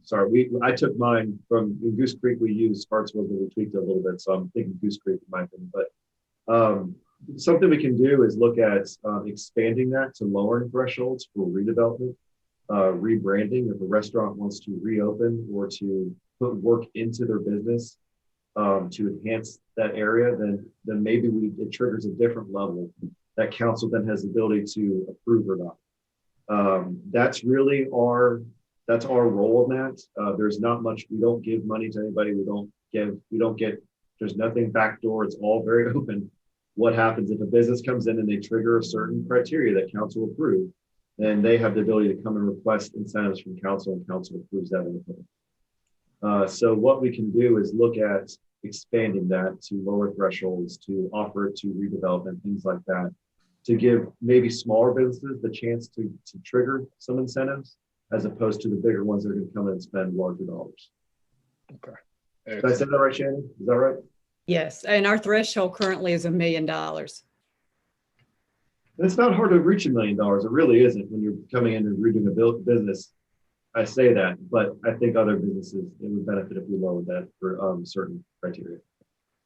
Sorry, I took mine from in Goose Creek. We used Hartsville, but we tweaked it a little bit. So I'm thinking Goose Creek in my opinion. But something we can do is look at expanding that to lowering thresholds for redevelopment, rebranding. If a restaurant wants to reopen or to put work into their business to enhance that area, then maybe it triggers a different level that council then has the ability to approve or not. That's really our role in that. There's not much. We don't give money to anybody. We don't get. There's nothing backdoor. It's all very open. What happens if a business comes in and they trigger a certain criteria that council approved, then they have the ability to come and request incentives from council, and council approves that in the plan. So what we can do is look at expanding that to lower thresholds, to offer it to redevelopment, things like that, to give maybe smaller businesses the chance to trigger some incentives, as opposed to the bigger ones that are going to come in and spend larger dollars. Okay. Did I say that right, Shannon? Is that right? Yes, and our threshold currently is $1 million. It's not hard to reach $1 million. It really isn't when you're coming in and redoing a business. I say that, but I think other businesses, it would benefit if we lowered that for certain criteria.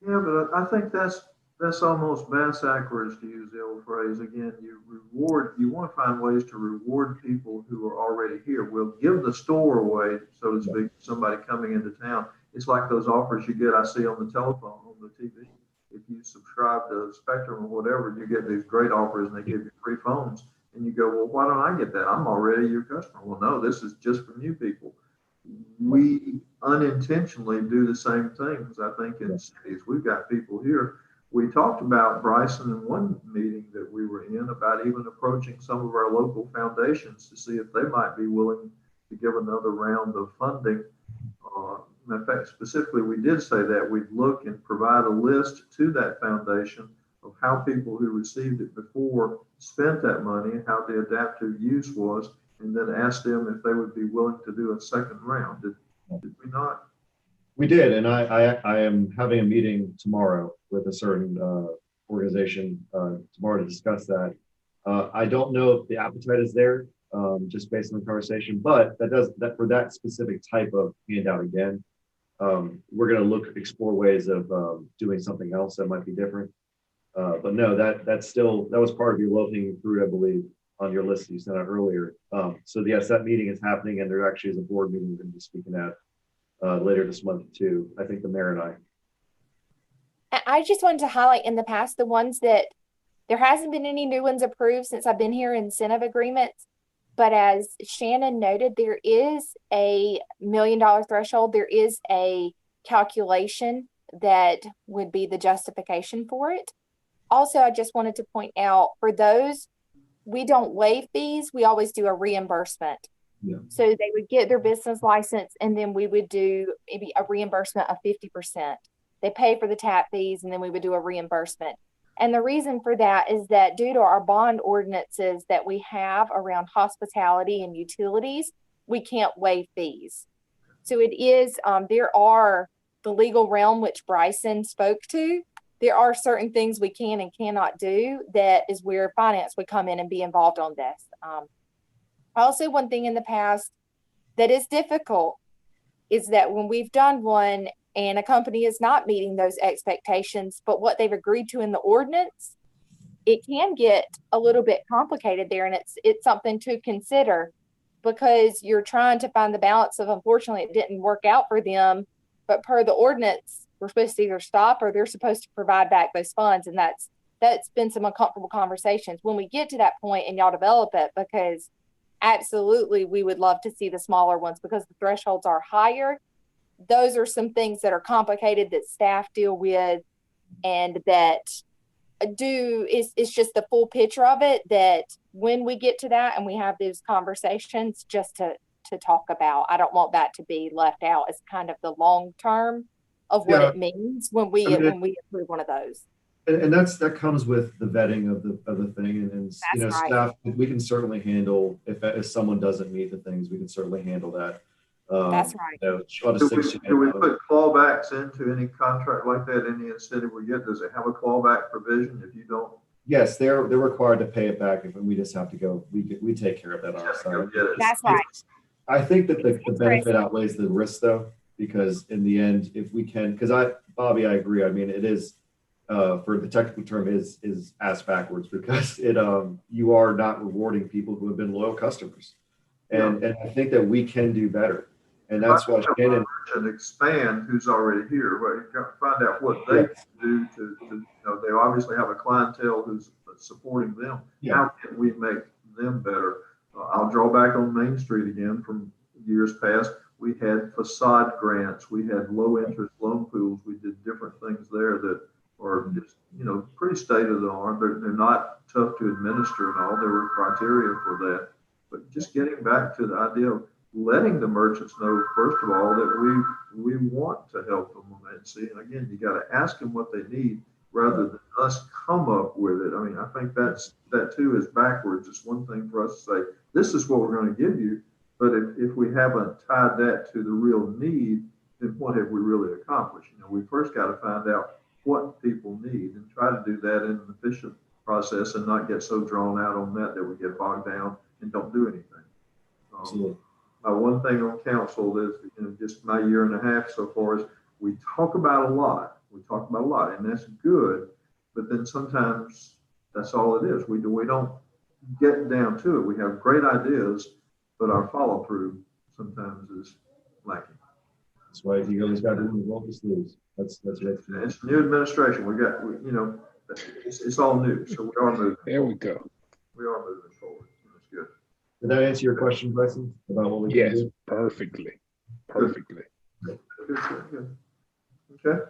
Yeah, but I think that's almost bass backwards, to use the old phrase. Again, you want to find ways to reward people who are already here. We'll give the store away, so to speak, to somebody coming into town. It's like those offers you get, I see on the telephone, on the TV. If you subscribe to Spectrum or whatever, you get these great offers and they give you free phones. And you go, well, why don't I get that? I'm already your customer. Well, no, this is just for new people. We unintentionally do the same things, I think, in cities. We've got people here. We talked about, Bryson, in one meeting that we were in, about even approaching some of our local foundations to see if they might be willing to give another round of funding. In fact, specifically, we did say that we'd look and provide a list to that foundation of how people who received it before spent that money and how the adaptive use was, and then ask them if they would be willing to do a second round. Did we not? We did, and I am having a meeting tomorrow with a certain organization tomorrow to discuss that. I don't know if the appetite is there, just based on the conversation, but that for that specific type of handout again, we're going to explore ways of doing something else that might be different. But no, that was part of your low-hanging fruit, I believe, on your list that you sent out earlier. So yes, that meeting is happening, and there actually is a board meeting we're going to be speaking at later this month too. I think the mayor and I just wanted to highlight in the past, the ones that there hasn't been any new ones approved since I've been here, incentive agreements. But as Shannon noted, there is a $1 million threshold. There is a calculation that would be the justification for it. Also, I just wanted to point out, for those, we don't waive fees. We always do a reimbursement. Yeah. So they would get their business license, and then we would do maybe a reimbursement of 50%. They pay for the tap fees, and then we would do a reimbursement. And the reason for that is that due to our bond ordinances that we have around hospitality and utilities, we can't waive fees. So it is, there are the legal realm, which Bryson spoke to. There are certain things we can and cannot do. That is where finance would come in and be involved on this. Also, one thing in the past, that is difficult is that when we've done one and a company is not meeting those expectations, but what they've agreed to in the ordinance, it can get a little bit complicated there, and it's something to consider because you're trying to find the balance of, unfortunately, it didn't work out for them, but per the ordinance, we're supposed to either stop or they're supposed to provide back those funds, and that's been some uncomfortable conversations when we get to that point and y'all develop it, because absolutely we would love to see the smaller ones because the thresholds are higher. Those are some things that are complicated that staff deal with, and that it's just the full picture of it, that when we get to that and we have those conversations just to talk about. I don't want that to be left out as kind of the long term of what it means when we approve one of those. And that comes with the vetting of the thing, and you know, right. Staff, we can certainly handle if someone doesn't meet the things, we can certainly handle that. That's right. You know, I'll just Do we put clawbacks into any contract like that? Any incentive we get, does it have a clawback provision if you don't? Yes, they're required to pay it back, and we just have to go. We take care of that on our side. That's right. I think that the benefit outweighs the risk, though, because in the end, if we can, Bobby, I agree. I mean, it is. For the technical term is ass backwards, because you are not rewarding people who have been loyal customers, and I think that we can do better, and that's why Shannon and expand who's already here. But you got to find out what they can do to you know, they obviously have a clientele who's supporting them. Yeah. How can we make them better? I'll draw back on Main Street again from years past. We had facade grants, we had low interest loan pools, we did different things there that are just, you know, pretty state of the art. They're not tough to administer and all. There were criteria for that. But just getting back to the idea of letting the merchants know, first of all, that we want to help them on that. See, and again, you got to ask them what they need rather than us come up with it. I mean, I think that too is backwards. It's one thing for us to say, this is what we're going to give you. But if we haven't tied that to the real need, then what have we really accomplished? You know, we first got to find out what people need and try to do that in an efficient process and not get so drawn out on that we get bogged down and don't do anything. Absolutely. My one thing on council is, you know, just my year and a half so far is we talk about a lot. And that's good, but then sometimes that's all it is. We don't get down to it. We have great ideas, but our follow through sometimes is lacking. That's why you always got to roll the sleeves. That's It's new administration. You know, it's all new. So we are moving. There we go. We are moving forward. That's good. Did that answer your question, Bryson, about what we can do? Perfectly. Good. Okay.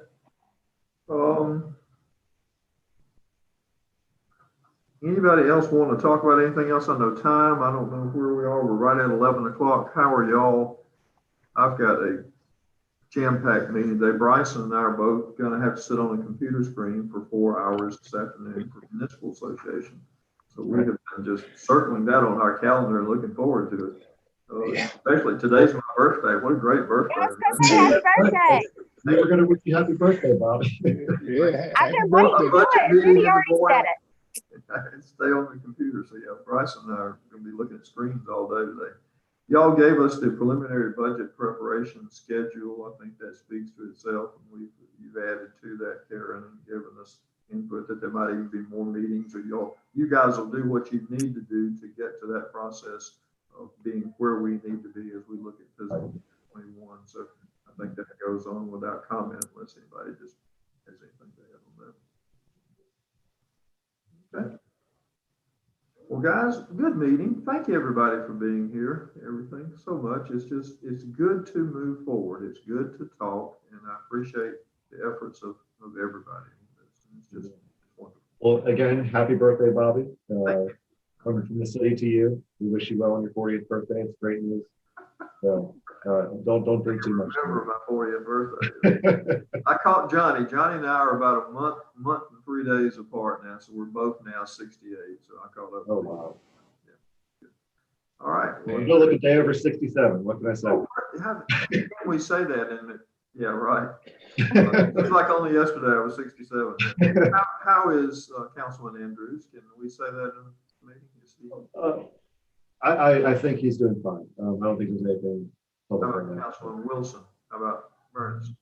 Anybody else want to talk about anything else? I know time. I don't know where we are. We're right at 11 o'clock. How are y'all? I've got a jam-packed meeting today. Bryson and I are both going to have to sit on a computer screen for 4 hours this afternoon for the Municipal Association. So we have been just circling that on our calendar and looking forward to it. Especially today's my birthday. What a great birthday. Happy birthday. They were going to wish you happy birthday, Bob. Yeah, I happy can wait birthday. to do it. Judy already said it. And stay on the computer. So yeah, Bryson and I are going to be looking at screens all day today. Y'all gave us the preliminary budget preparation schedule. I think that speaks to itself. And you've added to that, Karen, and given us input that there might even be more meetings, or you guys will do what you need to do to get to that process of being where we need to be as we look at fiscal 21. So I think that goes on without comment unless anybody just has anything to add on that. Okay. Well, guys, good meeting. Thank you, everybody, for being here. Everything so much. It's good to move forward. It's good to talk, and I appreciate the efforts of everybody. It's just wonderful. Well, again, happy birthday, Bobby. Coming from the city to you. We wish you well on your 40th birthday. It's great news. So don't drink too much. Remember my 40th birthday. I caught Johnny. Johnny and I are about a month and 3 days apart now. So we're both now 68. So I caught up. Oh, wow. Yeah. All right. Well, you look a day over 67. What can I say? How can we say that? Yeah, right. It's like only yesterday I was 67. How is Councilman Andrews? Can we say that in the meeting? I think he's doing fine. I don't think there's anything How public about right now. Councilman Wilson? How about Burns?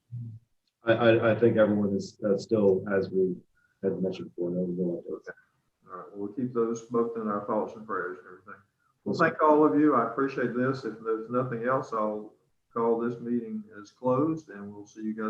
I think everyone is still, as we had mentioned before, no real updates. All right, well, we'll keep those both in our thoughts and prayers and everything. Well, thank all of you. I appreciate this. If there's nothing else, I'll call this meeting as closed, and we'll see you guys